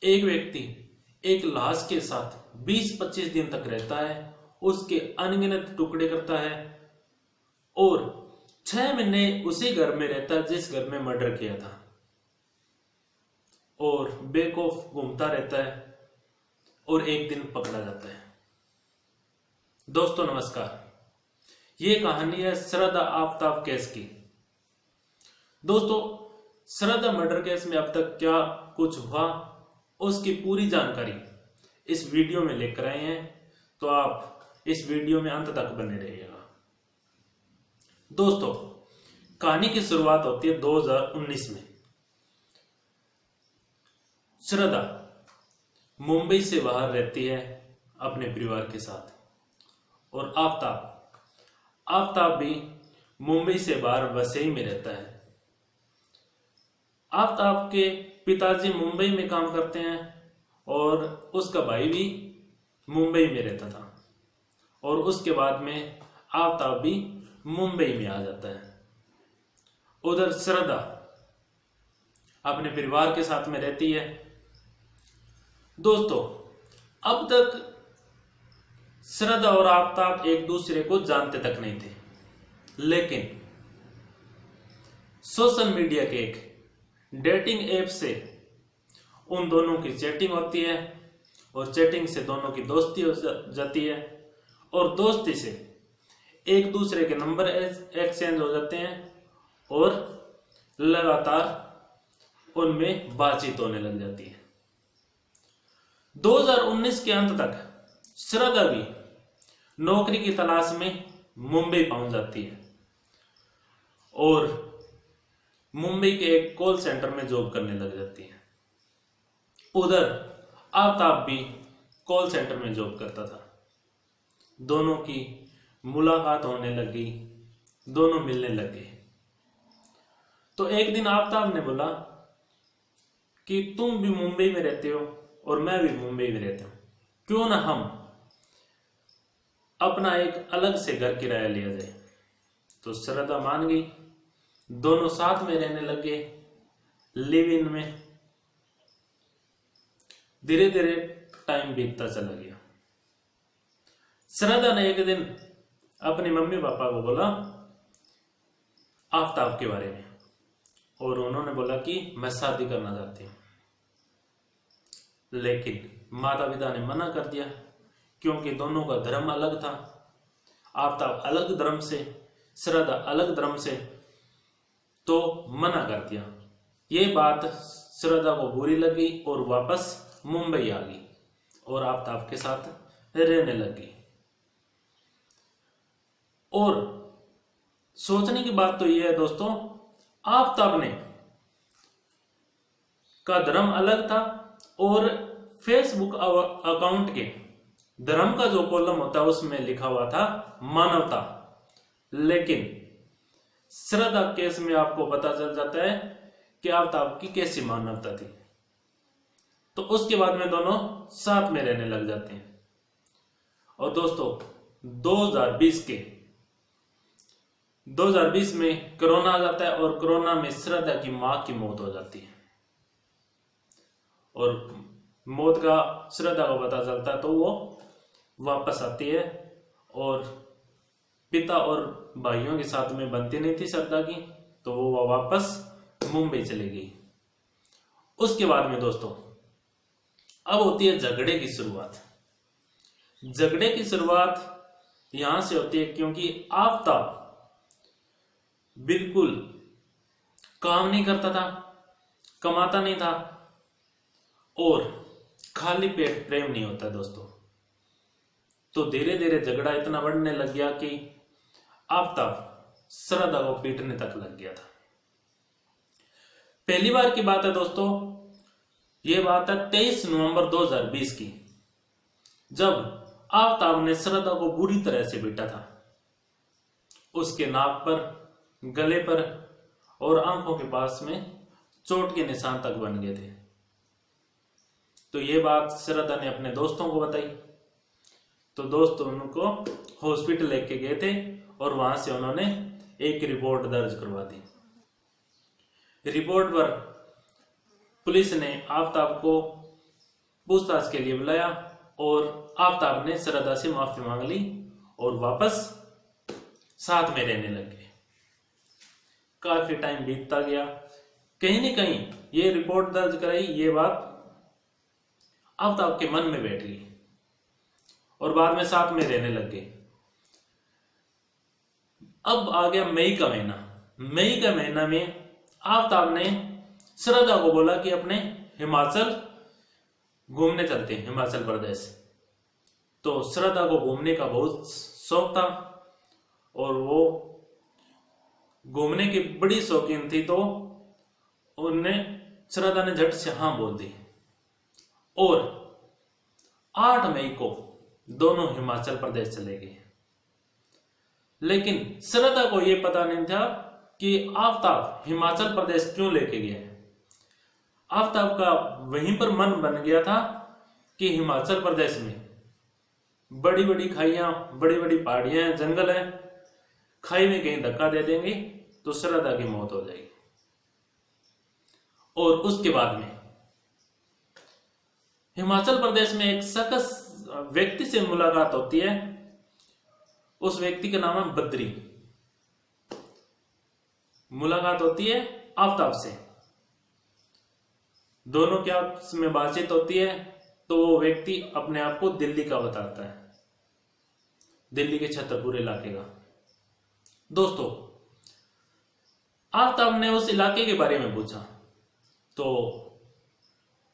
एक व्यक्ति एक लाश के साथ 20-25 दिन तक रहता है, उसके अनगिनत टुकड़े करता है और 6 महीने उसी घर में रहता है जिस घर में मर्डर किया था और बेखौफ घूमता रहता है और एक दिन पकड़ा जाता है। दोस्तों नमस्कार, ये कहानी है श्रद्धा आफ्ताब केस की। दोस्तों, श्रद्धा मर्डर केस में अब तक क्या कुछ हुआ उसकी पूरी जानकारी इस वीडियो में लेकर आए हैं, तो आप इस वीडियो में अंत तक बने रहिएगा। दोस्तों, कहानी की शुरुआत होती है 2019 में। श्रद्धा मुंबई से बाहर रहती है अपने परिवार के साथ और आफ्ताब भी मुंबई से बाहर वसई में रहता है। आफ्ताब के पिताजी मुंबई में काम करते हैं और उसका भाई भी मुंबई में रहता था और उसके बाद में आफ्ताब भी मुंबई में आ जाता है। उधर श्रद्धा अपने परिवार के साथ में रहती है। दोस्तों, अब तक श्रद्धा और आफ्ताब एक दूसरे को जानते तक नहीं थे, लेकिन सोशल मीडिया के एक डेटिंग ऐप से उन दोनों की चैटिंग होती है और चैटिंग से दोनों की दोस्ती हो जाती है और दोस्ती से एक दूसरे के नंबर एक्सचेंज हो जाते हैं और लगातार उनमें बातचीत होने लग जाती है। 2019 के अंत तक श्रद्धा भी नौकरी की तलाश में मुंबई पहुंच जाती है और मुंबई के एक कॉल सेंटर में जॉब करने लग जाती है। उधर आफ्ताब भी कॉल सेंटर में जॉब करता था। दोनों की मुलाकात होने लगी, दोनों मिलने लगे। तो एक दिन आफ्ताब ने बोला कि तुम भी मुंबई में रहते हो और मैं भी मुंबई में रहता हूं, क्यों ना हम अपना एक अलग से घर किराया लिया जाए। तो श्रद्धा मान गई, दोनों साथ में रहने लगे लिव इन में। धीरे धीरे टाइम बीतता चला गया। श्रद्धा ने एक दिन अपने मम्मी पापा को बोला आफ्ताब के बारे में और उन्होंने बोला कि मैं शादी करना चाहती हूं, लेकिन माता पिता ने मना कर दिया क्योंकि दोनों का धर्म अलग था। आफ्ताब अलग धर्म से, श्रद्धा अलग धर्म से, तो मना कर दिया। ये बात श्रद्धा को बुरी लगी और वापस मुंबई आ गई और आफ्ताब के साथ रहने लगी। और सोचने की बात तो यह है दोस्तों, आफ्ताब ने का धर्म अलग था और फेसबुक अकाउंट के धर्म का जो कॉलम होता है उसमें लिखा हुआ था मानवता, लेकिन श्रद्धा केस में आपको पता चल जाता है कि आफ्ताब की कैसी मानवता थी। तो उसके बाद में दोनों साथ में रहने लग जाते हैं। और दोस्तों 2020 में कोरोना आ जाता है और कोरोना में श्रद्धा की मां की मौत हो जाती है और मौत का श्रद्धा को पता चलता है तो वो वापस आती है और पिता और भाइयों के साथ में बनती नहीं थी श्रद्धा की, तो वो वापस मुंबई चली गई। उसके बाद में दोस्तों अब होती है झगड़े की शुरुआत। झगड़े की शुरुआत यहां से होती है क्योंकि आफ्ताब बिल्कुल काम नहीं करता था, कमाता नहीं था और खाली पेट प्रेम नहीं होता दोस्तों। तो धीरे धीरे झगड़ा इतना बढ़ने लग गया कि आफ्ताब श्रद्धा को पीटने तक लग गया था। पहली बार की बात है दोस्तों, यह बात है 23 नवंबर 2020 की, जब आफ्ताब ने श्रद्धा को बुरी तरह से पीटा था। उसके नाक पर, गले पर और आंखों के पास में चोट के निशान तक बन गए थे। तो ये बात श्रद्धा ने अपने दोस्तों को बताई, तो दोस्त उनको हॉस्पिटल लेके गए थे और वहां से उन्होंने एक रिपोर्ट दर्ज करवा दी। रिपोर्ट पर पुलिस ने आफ्ताब को पूछताछ के लिए बुलाया और आफ्ताब ने श्रद्धा से माफी मांग ली और वापस साथ में रहने लगे। काफी टाइम बीतता गया, कहीं न कहीं ये रिपोर्ट दर्ज कराई, ये बात आफ्ताब के मन में बैठ गई और बाद में साथ में रहने लग गए। अब आ गया मई का महीना। मई का महीना में आफ्ताब ने श्रद्धा को बोला कि अपने हिमाचल घूमने चलते हैं, हिमाचल प्रदेश। तो श्रद्धा को घूमने का बहुत शौक था और वो घूमने की बड़ी शौकीन थी, तो श्रद्धा ने झट से हाँ बोल दी और 8 मई को दोनों हिमाचल प्रदेश चले गए। लेकिन श्रद्धा को यह पता नहीं था कि आफ्ताब हिमाचल प्रदेश क्यों लेके गया है। आफ्ताब का वहीं पर मन बन गया था कि हिमाचल प्रदेश में बड़ी बड़ी खाइयां, बड़ी बड़ी पहाड़ियां हैं, जंगल है, खाई में कहीं धक्का दे देंगे तो श्रद्धा की मौत हो जाएगी। और उसके बाद में हिमाचल प्रदेश में एक शख्स व्यक्ति से मुलाकात होती है। उस व्यक्ति का नाम है बद्री। मुलाकात होती है आफ्ताब से, दोनों के आपस में बातचीत होती है। तो वो व्यक्ति अपने आप को दिल्ली का बताता है, दिल्ली के छतरपुर इलाके का। दोस्तों, आफ्ताब ने उस इलाके के बारे में पूछा तो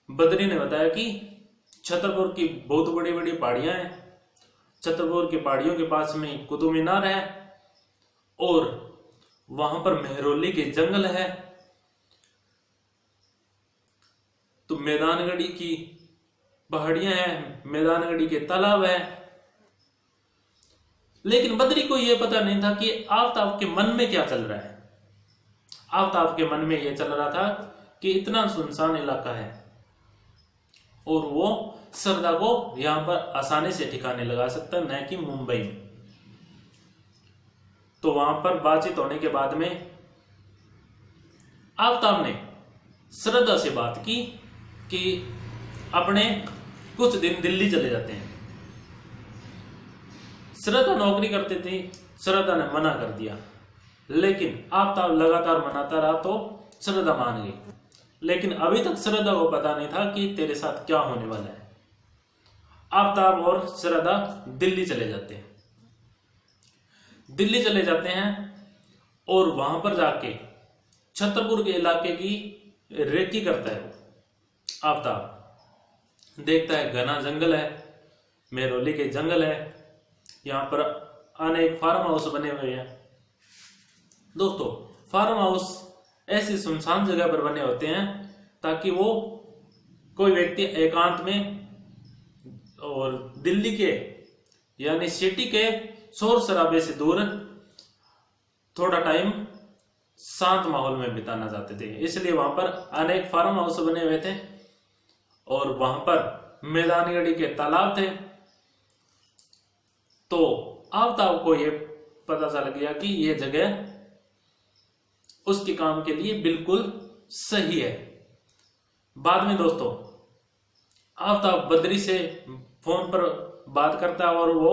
बद्री ने बताया कि छतरपुर की बहुत बड़ी बड़ी पहाड़ियां हैं, छतरपुर की पहाड़ियों के पास में कुतुब मीनार है और वहां पर मेहरौली के जंगल है, तो मैदानगढ़ी की पहाड़ियां हैं, मैदानगढ़ी के तालाब है। लेकिन बद्री को यह पता नहीं था कि आफ्ताब के मन में क्या चल रहा है। आफ्ताब के मन में यह चल रहा था कि इतना सुनसान इलाका है और वो श्रद्धा को यहां पर आसानी से ठिकाने लगा सकता है, न कि मुंबई में। तो वहां पर बातचीत होने के बाद में आफ्ताब ने श्रद्धा से बात की कि अपने कुछ दिन दिल्ली चले जाते हैं। श्रद्धा नौकरी करती थी, श्रद्धा ने मना कर दिया, लेकिन आफ्ताब लगातार मनाता रहा तो श्रद्धा मान गई। लेकिन अभी तक श्रद्धा को पता नहीं था कि तेरे साथ क्या होने वाला है। आफ्ताब और श्रद्धा दिल्ली चले जाते हैं। दिल्ली चले जाते हैं और वहां पर जाके छतरपुर के इलाके की रेकी करता है। आफ्ताब देखता है घना जंगल है, मेहरौली के जंगल है, यहां पर अनेक फार्म हाउस बने हुए हैं। दोस्तों, फार्म हाउस ऐसी सुनसान जगह पर बने होते हैं ताकि वो कोई व्यक्ति एकांत में और दिल्ली के यानी सिटी के शोर शराबे से दूर थोड़ा टाइम शांत माहौल में बिताना चाहते थे, इसलिए वहां पर अनेक फार्म हाउस बने हुए थे और वहां पर मैदानगढ़ी के तालाब थे। तो आफ्ताब को यह पता चल गया कि यह जगह उसके काम के लिए बिल्कुल सही है। बाद में दोस्तों, आफ्ताब बद्री से फोन पर बात करता है और वो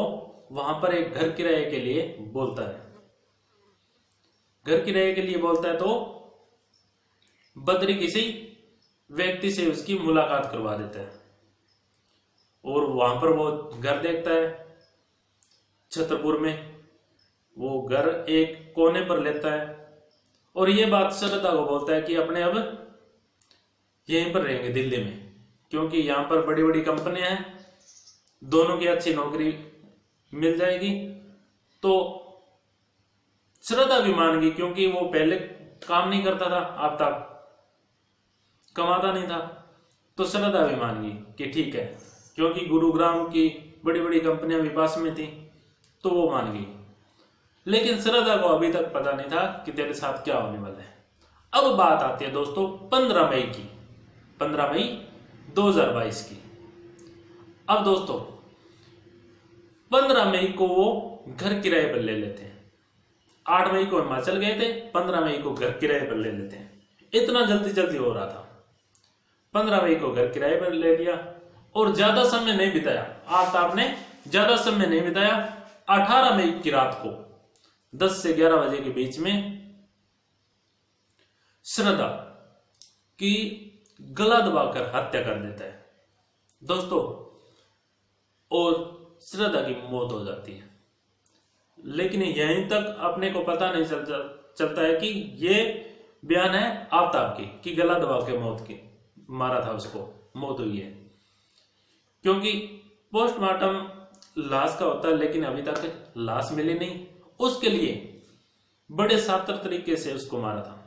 वहां पर एक घर किराए के लिए बोलता है। घर किराए के लिए बोलता है तो बद्री किसी व्यक्ति से उसकी मुलाकात करवा देता है और वहां पर वो घर देखता है छतरपुर में। वो घर एक कोने पर लेता है और ये बात श्रद्धा को बोलता है कि अपने अब यहीं पर रहेंगे दिल्ली में, क्योंकि यहां पर बड़ी बड़ी कंपनियां हैं, दोनों की अच्छी नौकरी मिल जाएगी। तो श्रद्धा भी मान गई, क्योंकि वो पहले काम नहीं करता था, आफ्ताब कमाता नहीं था। तो श्रद्धा भी मान गई कि ठीक है, क्योंकि गुरुग्राम की बड़ी बड़ी कंपनियां भी पास में थी, तो वो मान गई। लेकिन श्रद्धा को अभी तक पता नहीं था कि तेरे साथ क्या होने वाला है। अब बात आती है दोस्तों 15 मई की, 15 मई 2022 की। अब दोस्तों 15 मई को वो घर किराए पर ले लेते हैं। 8 मई को हिमाचल गए थे, 15 मई को घर किराए पर ले लेते हैं। इतना जल्दी जल्दी हो रहा था। 15 मई को घर किराए पर ले लिया और ज्यादा समय नहीं बिताया, आफ्ताब ने ज्यादा समय नहीं बिताया। 18 मई की रात को 10 से 11 बजे के बीच में श्रद्धा की गला दबाकर हत्या कर देता है दोस्तों, और श्रद्धा की मौत हो जाती है। लेकिन यहीं तक अपने को पता नहीं चलता है कि ये बयान है आफ्ताब की कि गला दबा के मौत की मारा था, उसको मौत हुई है। क्योंकि पोस्टमार्टम लाश का होता है, लेकिन अभी तक लाश मिली नहीं। उसके लिए बड़े सातर तरीके से उसको मारा था,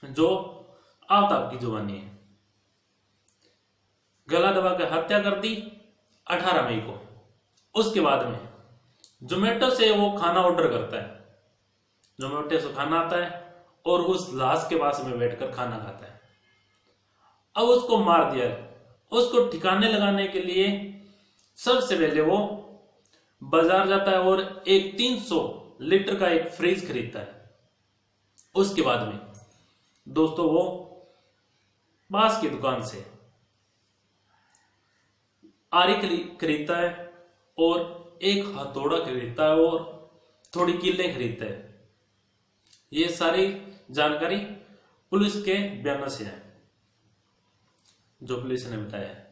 जो आफ्ताब की जुबानी है। गला दबा के हत्या कर दी 18 मई को। उसके बाद में जोमेटो से वो खाना ऑर्डर करता है, जोमेटो से खाना आता है और उस लाश के पास में बैठकर खाना खाता है। अब उसको मार दिया है। उसको ठिकाने लगाने के लिए सबसे पहले वो बाजार जाता है और एक 300 लीटर का एक फ्रिज खरीदता है। उसके बाद में दोस्तों वो पास की दुकान से आरी खरीदता है और एक हथौड़ा खरीदता है और थोड़ी कीलें खरीदता है। ये सारी जानकारी पुलिस के बयानों से है, जो पुलिस ने बताया है।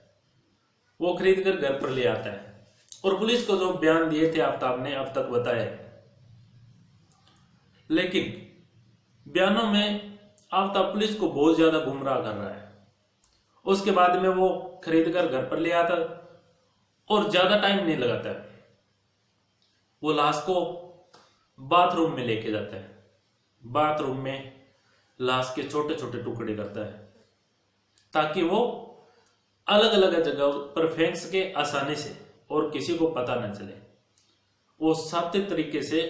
वो खरीद कर घर पर ले आता है और पुलिस को जो बयान दिए थे आफ्ताब ने अब तक बताया, लेकिन बयानों में आफ्ताब पुलिस को बहुत ज्यादा गुमराह कर रहा है। उसके बाद में वो खरीद कर घर पर ले आता और ज्यादा टाइम नहीं लगाता है। वो लाश को बाथरूम में लेके जाता है, बाथरूम में लाश के छोटे छोटे टुकड़े करता है ताकि वो अलग अलग जगह पर फेंक सके आसानी से और किसी को पता न चले। वो सात्विक तरीके से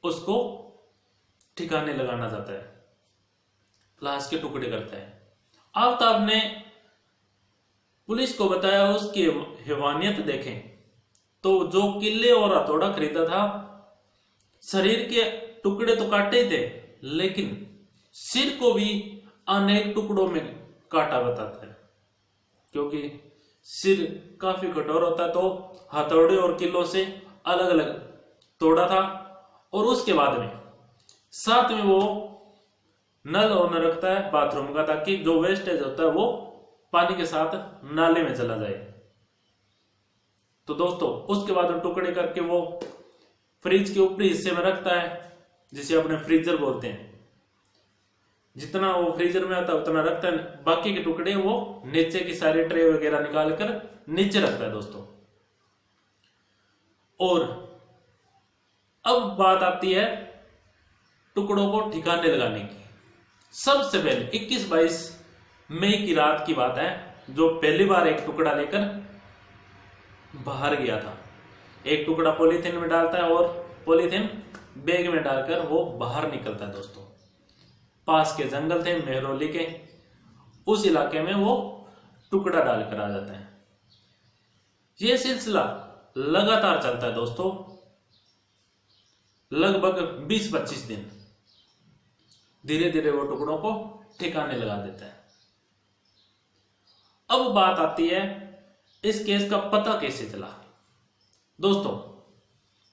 उसको ठिकाने लगाना चाहता है, लाश के टुकड़े करता है। आफ्ताब ने पुलिस को बताया, उसकी हैवानियत देखें तो जो किले और हथौड़ा खरीदा था, शरीर के टुकड़े तो काटे ही थे, लेकिन सिर को भी अनेक टुकड़ों में काटा बताता है। क्योंकि सिर काफी कठोर होता है, तो हथौड़े और किलों से अलग अलग तोड़ा था। और उसके बाद में साथ में वो नल ऑन रखता है बाथरूम का, ताकि जो वेस्टेज होता है वो पानी के साथ नाले में चला जाए। तो दोस्तों उसके बाद टुकड़े करके वो फ्रिज के ऊपरी हिस्से में रखता है, जिसे अपने फ्रीजर बोलते हैं। जितना वो फ्रीजर में आता है उतना रखता है, बाकी के टुकड़े वो नीचे की सारी ट्रे वगैरह निकाल कर नीचे रखता है दोस्तों। और अब बात आती है टुकड़ों को ठिकाने लगाने की। सबसे पहले 21-22 मई की रात की बात है, जो पहली बार एक टुकड़ा लेकर बाहर गया था। एक टुकड़ा पॉलीथीन में डालता है और पॉलीथीन बैग में डालकर वो बाहर निकलता है दोस्तों। पास के जंगल थे मेहरौली के, उस इलाके में वो टुकड़ा डालकर आ जाता है। ये सिलसिला लगातार चलता है दोस्तों, लगभग 20-25 दिन। धीरे धीरे वो टुकड़ों को ठिकाने लगा देता है। अब बात आती है इस केस का पता कैसे चला। दोस्तों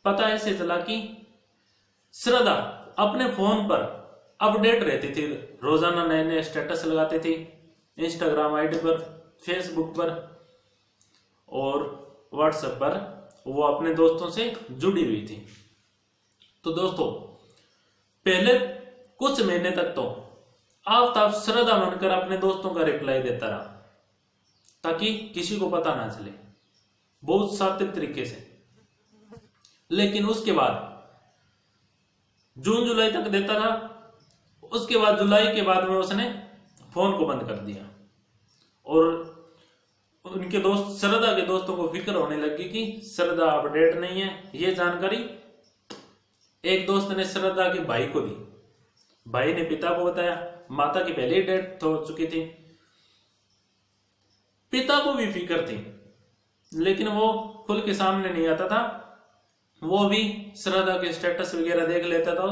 पता ऐसे चला कि श्रद्धा अपने फोन पर अपडेट रहती थी, रोजाना नए नए स्टेटस लगाते थे इंस्टाग्राम आईडी पर, फेसबुक पर और व्हाट्सएप पर। वो अपने दोस्तों से जुड़ी हुई थी। तो दोस्तों पहले कुछ महीने तक तो आफ्ताब श्रद्धा बनकर अपने दोस्तों का रिप्लाई देता रहा, ताकि किसी को पता ना चले, बहुत सात्विक तरीके से। लेकिन उसके बाद जून जुलाई तक देता रहा। उसके बाद जुलाई के बाद में उसने फोन को बंद कर दिया और उनके दोस्त श्रद्धा के दोस्तों को फिक्र होने लगी कि श्रद्धा अपडेट नहीं है। ये जानकारी एक दोस्त ने श्रद्धा के भाई को दी, भाई ने पिता को बताया। माता की पहले ही डेथ हो चुकी थी, पिता को भी फिक्र थी, लेकिन वो खुल के सामने नहीं आता था। वो भी श्रद्धा के स्टेटस वगैरह देख लेता था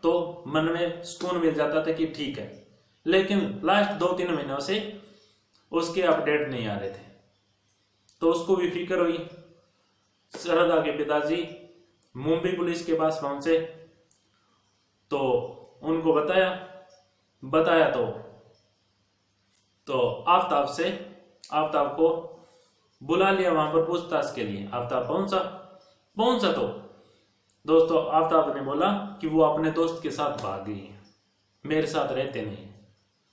तो मन में सुकून मिल जाता था कि ठीक है। लेकिन लास्ट 2-3 महीनों से उसके अपडेट नहीं आ रहे थे। तो उसको भी फिक्र हुई। श्रद्धा के पिताजी मुंबई पुलिस के पास पहुंचे तो उनको बताया तो आफ्ताब को बुला लिया वहां पर पूछताछ के लिए। आफ्ताब पहुंचा तो दोस्तों आफ्ताब ने बोला कि वो अपने दोस्त के साथ भाग गई है, मेरे साथ रहते नहीं।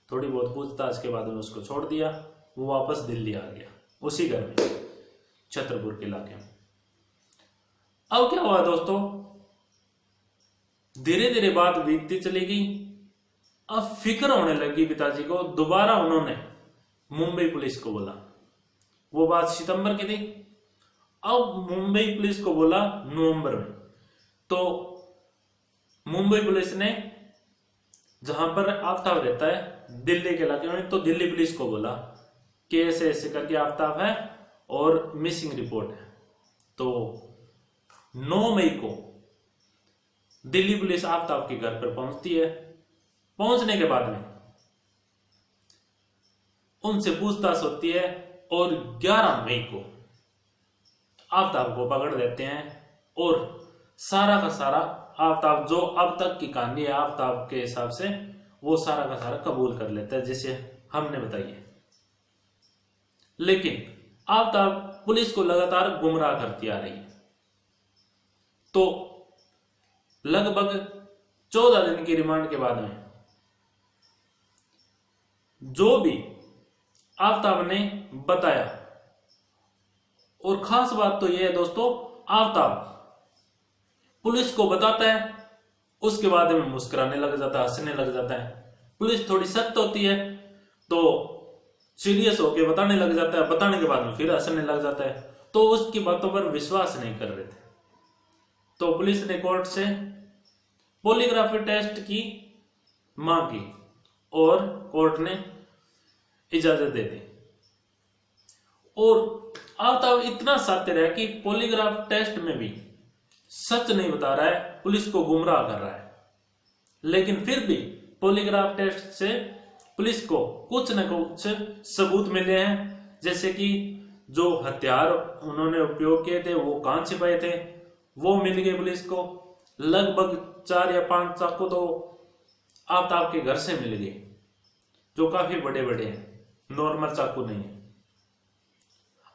थोड़ी बहुत पूछताछ के बाद उसको छोड़ दिया, वो वापस दिल्ली आ गया, उसी घर में छतरपुर के इलाके में। अब क्या हुआ दोस्तों, धीरे धीरे बात बीतती चली गई। अब फिक्र होने लगी पिताजी को। दोबारा उन्होंने मुंबई पुलिस को बोला, वो बात सितंबर की थी। अब मुंबई पुलिस को बोला नवंबर में, तो मुंबई पुलिस ने जहां पर आफ्ताब रहता है दिल्ली के इलाके में, तो दिल्ली पुलिस को बोला कि ऐसे ऐसे करके आफ्ताब है और मिसिंग रिपोर्ट है। तो 9 मई को दिल्ली पुलिस आफ्ताब के घर पर पहुंचती है। पहुंचने के बाद में उनसे पूछताछ होती है और 11 मई को आफ्ताब को पकड़ लेते हैं और सारा का सारा आफ्ताब जो अब तक की कहानी है आफ्ताब के हिसाब से वो सारा का सारा कबूल कर लेता है जैसे हमने बताई है। लेकिन आफ्ताब पुलिस को लगातार गुमराह करती आ रही है। तो लगभग 14 दिन की रिमांड के बाद में जो भी आफ्ताब ने बताया, और खास बात तो यह है दोस्तों, आफ्ताब पुलिस को बताता है, उसके बाद में मुस्कुराने लग जाता है, हंसने लग जाता है। पुलिस थोड़ी सख्त होती है तो सीरियस होकर बताने लग जाता है, बताने के बाद में फिर हंसने लग जाता है। तो उसकी बातों पर विश्वास नहीं कर रहे थे। तो पुलिस ने कोर्ट से पॉलीग्राफी टेस्ट की मांग की और कोर्ट ने इजाजत दे दी। और आफ्ताब इतना सातिर है कि पॉलीग्राफ टेस्ट में भी सच नहीं बता रहा है, पुलिस को गुमराह कर रहा है। लेकिन फिर भी पॉलीग्राफ टेस्ट से पुलिस को कुछ न कुछ सबूत मिले हैं, जैसे कि जो हथियार उन्होंने उपयोग किए थे वो कहां छिपाए थे वो मिल गए पुलिस को। लगभग 4 या 5 चाकू तो आफ्ताब के घर से मिल गए, जो काफी बड़े बड़े हैं, नॉर्मल चाकू नहीं है।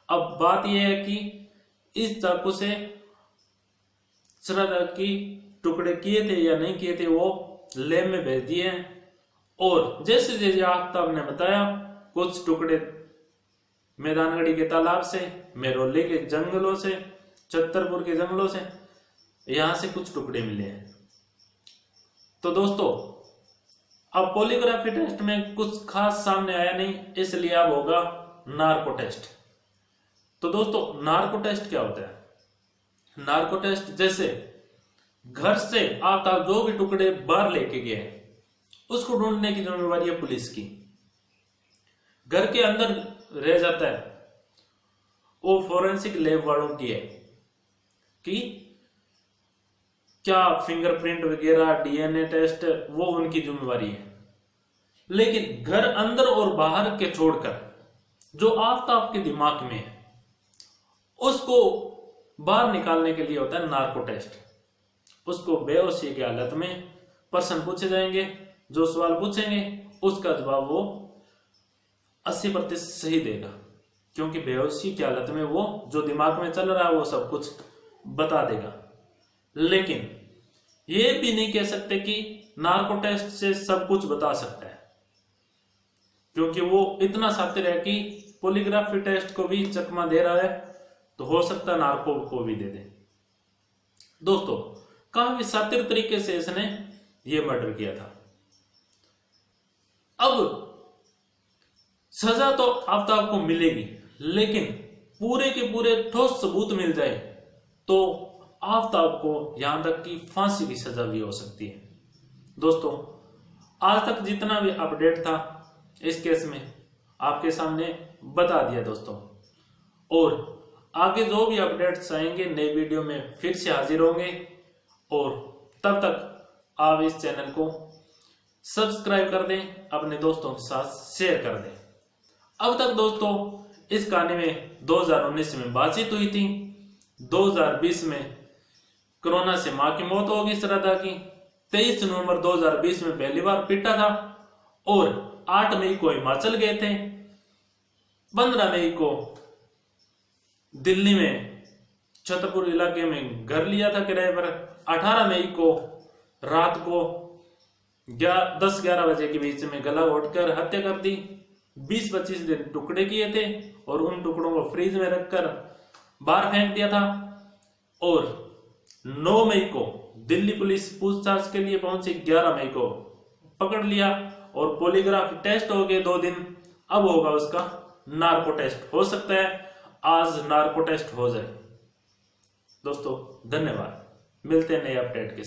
अब बात यह है कि इस चाकू से श्रद्धा की टुकड़े किए थे या नहीं किए थे वो लैब में भेज दिए हैं। और जैसे जैसे आफ्ताब ने बताया, कुछ टुकड़े मैदानगढ़ी के तालाब से, मेरौली के जंगलों से, छतरपुर के जंगलों से, यहां से कुछ टुकड़े मिले हैं। तो दोस्तों अब पॉलीग्राफी टेस्ट में कुछ खास सामने आया नहीं, इसलिए अब होगा नार्को टेस्ट। तो दोस्तों नार्को टेस्ट क्या होता है? नार्को टेस्ट जैसे घर से आफ्ताब जो भी टुकड़े बाहर लेके गए उसको ढूंढने की जिम्मेवारी है पुलिस की। घर के अंदर रह जाता है वो फोरेंसिक लैब वालों की है कि क्या फिंगरप्रिंट वगैरह, डीएनए टेस्ट, वो उनकी जिम्मेवारी है। लेकिन घर अंदर और बाहर के छोड़कर जो आफ्ताब के दिमाग में है उसको बाहर निकालने के लिए होता है नार्को टेस्ट। उसको बेहोशी की हालत में प्रश्न पूछे जाएंगे, जो सवाल पूछेंगे उसका जवाब वो 80% सही देगा, क्योंकि बेहोशी की हालत में वो जो दिमाग में चल रहा है वो सब कुछ बता देगा। लेकिन ये भी नहीं कह सकते कि नार्को टेस्ट से सब कुछ बता सकता है, क्योंकि वो इतना शातिर है कि पॉलीग्राफी टेस्ट को भी चकमा दे रहा है, तो हो सकता है नार्को को भी दे दे। दोस्तों काफी शातिर तरीके से इसने ये मर्डर किया था। अब सजा तो आफ्ताब को मिलेगी, लेकिन पूरे के पूरे ठोस सबूत मिल जाए तो आफ्ताब को यहां तक कि फांसी की सजा भी हो सकती है। दोस्तों आज तक जितना भी अपडेट था इस केस में आपके सामने बता दिया दोस्तों, और आगे जो भी अपडेट्स आएंगे नए वीडियो में फिर से हाजिर होंगे। और तब तक आप इस चैनल को सब्सक्राइब कर दें, अपने दोस्तों के साथ शेयर कर दें। अब तक दोस्तों इस कहानी में 2019 में बातचीत हुई थी। 2020 में कोरोना से मां की मौत हो गई श्रद्धा की। 23 नवंबर 2020 में पहली बार पीटा था और 8 मई को हिमाचल गए थे। 15 मई को दिल्ली में छतरपुर इलाके में घर लिया था किराए पर। 18 मई को रात को 10-11 बजे के बीच में गला घोटकर हत्या कर दी। 20-25 दिन टुकड़े किए थे और उन टुकड़ों को फ्रीज में रखकर बाहर फेंक दिया था। और 9 मई को दिल्ली पुलिस पूछताछ के लिए पहुंची। 11 मई को पकड़ लिया और पॉलीग्राफ टेस्ट हो गए 2 दिन। अब होगा उसका नार्को टेस्ट। हो सकता है आज नार्को टेस्ट हो जाए। दोस्तों धन्यवाद, मिलते हैं नए अपडेट के साथ।